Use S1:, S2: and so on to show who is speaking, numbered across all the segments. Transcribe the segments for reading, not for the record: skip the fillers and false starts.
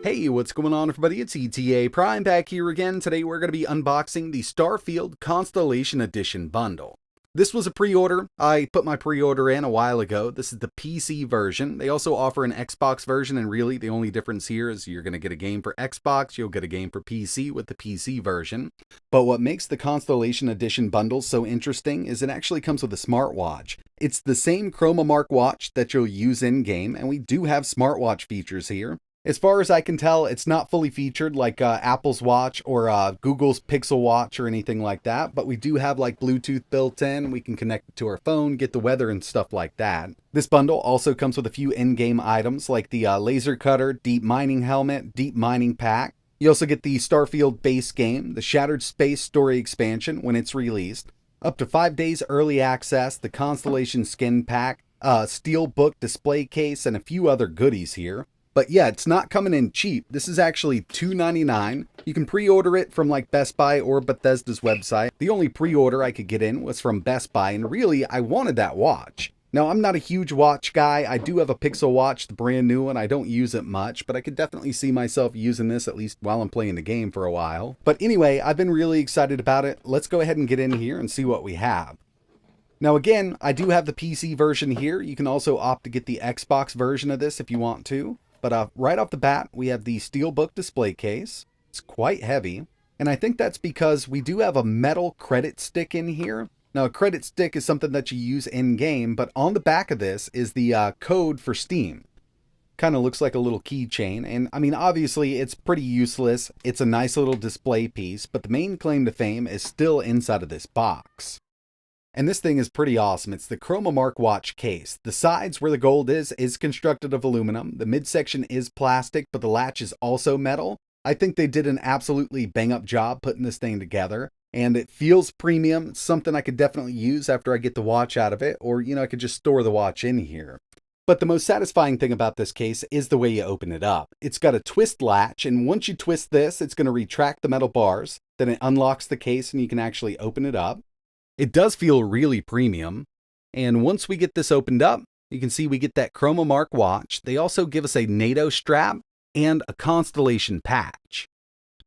S1: Hey, what's going on everybody? It's ETAPRIME back here again. Today we're going to be unboxing the Starfield Constellation Edition bundle. This was a pre-order. I put my pre-order in a while ago. This is the PC version. They also offer an Xbox version, and really the only difference here is you're going to get a game for Xbox, you'll get a game for PC with the PC version. But what makes the Constellation Edition bundle so interesting is it actually comes with a smartwatch. It's the same Chronomark watch that you'll use in-game, and we do have smartwatch features here. As far as I can tell, it's not fully featured like Apple's Watch or Google's Pixel Watch or anything like that, but we do have like Bluetooth built in. We can connect it to our phone, get the weather and stuff like that. This bundle also comes with a few in-game items like the laser cutter, deep mining helmet, deep mining pack. You also get the Starfield base game, the Shattered Space story expansion when it's released, up to 5 days early access, the Constellation skin pack, steelbook display case, and a few other goodies here. But yeah, it's not coming in cheap. This is actually $2.99. You can pre-order it from like Best Buy or Bethesda's website. The only pre-order I could get in was from Best Buy, and really, I wanted that watch. Now, I'm not a huge watch guy. I do have a Pixel Watch, the brand new one. I don't use it much, but I could definitely see myself using this at least while I'm playing the game for a while. But anyway, I've been really excited about it. Let's go ahead and get in here and see what we have. Now again, I do have the PC version here. You can also opt to get the Xbox version of this if you want to. But right off the bat, we have the steelbook display case. It's quite heavy. And I think that's because we do have a metal credit stick in here. Now, a credit stick is something that you use in-game, but on the back of this is the code for Steam. Kind of looks like a little keychain. And I mean, obviously, it's pretty useless. It's a nice little display piece, but the main claim to fame is still inside of this box. And this thing is pretty awesome. It's the Chronomark watch case. The sides where the gold is constructed of aluminum. The midsection is plastic, but the latch is also metal. I think they did an absolutely bang-up job putting this thing together. And it feels premium. It's something I could definitely use after I get the watch out of it. Or, I could just store the watch in here. But the most satisfying thing about this case is the way you open it up. It's got a twist latch, and once you twist this, it's going to retract the metal bars. Then it unlocks the case and you can actually open it up. It does feel really premium, and once we get this opened up, you can see we get that Chronomark watch. They also give us a NATO strap and a Constellation patch.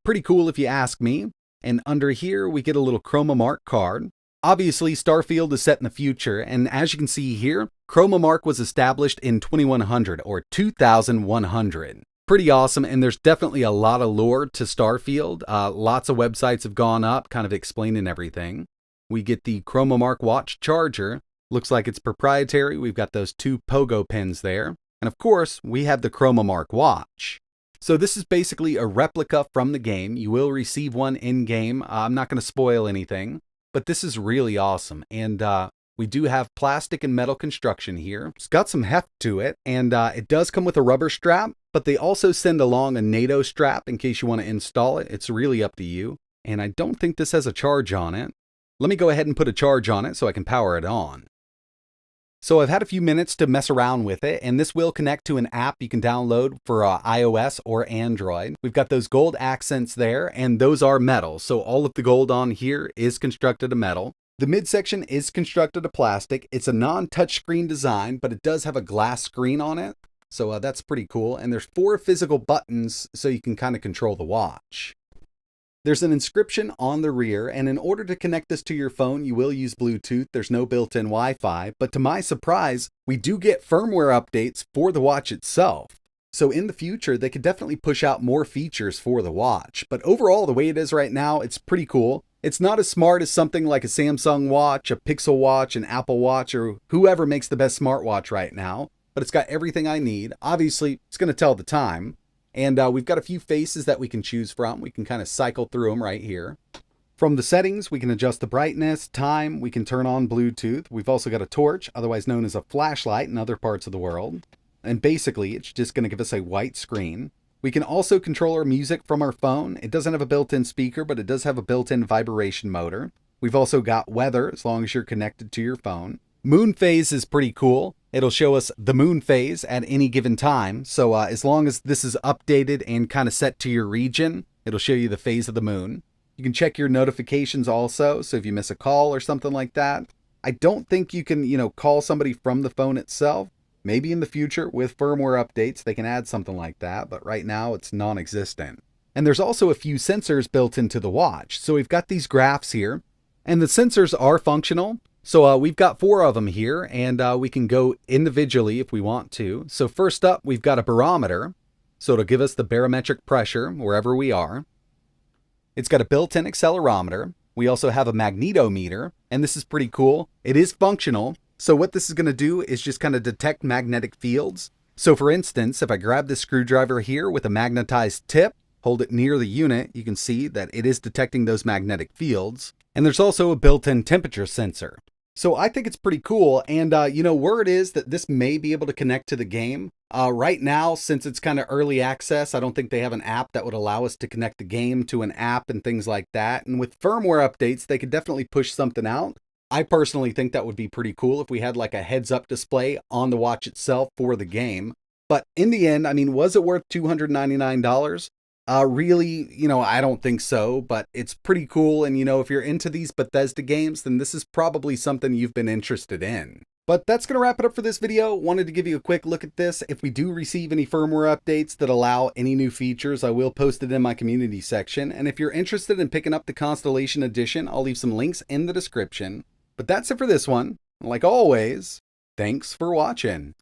S1: Pretty cool if you ask me. And under here, we get a little Chronomark card. Obviously, Starfield is set in the future, and as you can see here, Chronomark was established in 2100 or 2100. Pretty awesome, and there's definitely a lot of lore to Starfield. Lots of websites have gone up, kind of explaining everything. We get the Chronomark watch charger. Looks like it's proprietary. We've got those 2 pogo pins there. And of course, we have the Chronomark watch. So this is basically a replica from the game. You will receive one in-game. I'm not going to spoil anything, but this is really awesome. And we do have plastic and metal construction here. It's got some heft to it, and it does come with a rubber strap, but they also send along a NATO strap in case you want to install it. It's really up to you. And I don't think this has a charge on it. Let me go ahead and put a charge on it so I can power it on. So I've had a few minutes to mess around with it, and this will connect to an app you can download for iOS or Android. We've got those gold accents there, and those are metal. So all of the gold on here is constructed of metal. The midsection is constructed of plastic. It's a non-touchscreen design, but it does have a glass screen on it. So that's pretty cool. And there's 4 physical buttons so you can kind of control the watch. There's an inscription on the rear, and in order to connect this to your phone, you will use Bluetooth. There's no built-in Wi-Fi, but to my surprise, we do get firmware updates for the watch itself. So in the future, they could definitely push out more features for the watch. But overall, the way it is right now, it's pretty cool. It's not as smart as something like a Samsung Watch, a Pixel Watch, an Apple Watch, or whoever makes the best smartwatch right now, but it's got everything I need. Obviously, it's going to tell the time. And we've got a few faces that we can choose from. We can kind of cycle through them right here. From the settings, we can adjust the brightness, time, we can turn on Bluetooth. We've also got a torch, otherwise known as a flashlight in other parts of the world. And basically, it's just going to give us a white screen. We can also control our music from our phone. It doesn't have a built-in speaker, but it does have a built-in vibration motor. We've also got weather, as long as you're connected to your phone. Moon phase is pretty cool. It'll show us the moon phase at any given time. So as long as this is updated and kind of set to your region, it'll show you the phase of the moon. You can check your notifications also. So if you miss a call or something like that, I don't think you can, call somebody from the phone itself, Maybe in the future with firmware updates they can add something like that, but right now it's non-existent. And there's also a few sensors built into the watch. So we've got these graphs here, and the sensors are functional. So we've got 4 of them here, and we can go individually if we want to. So first up, we've got a barometer. So it'll give us the barometric pressure wherever we are. It's got a built-in accelerometer. We also have a magnetometer, and this is pretty cool. It is functional. So what this is going to do is just kind of detect magnetic fields. So for instance, if I grab this screwdriver here with a magnetized tip, hold it near the unit, you can see that it is detecting those magnetic fields. And there's also a built-in temperature sensor. So I think it's pretty cool, and word is that this may be able to connect to the game. Right now, since it's kind of early access, I don't think they have an app that would allow us to connect the game to an app and things like that. And with firmware updates, they could definitely push something out. I personally think that would be pretty cool if we had like a heads-up display on the watch itself for the game. But in the end, I mean, was it worth $299? Really, I don't think so, but it's pretty cool. And, if you're into these Bethesda games, then this is probably something you've been interested in. But that's going to wrap it up for this video. Wanted to give you a quick look at this. If we do receive any firmware updates that allow any new features, I will post it in my community section. And if you're interested in picking up the Constellation Edition, I'll leave some links in the description. But that's it for this one. Like always, thanks for watching.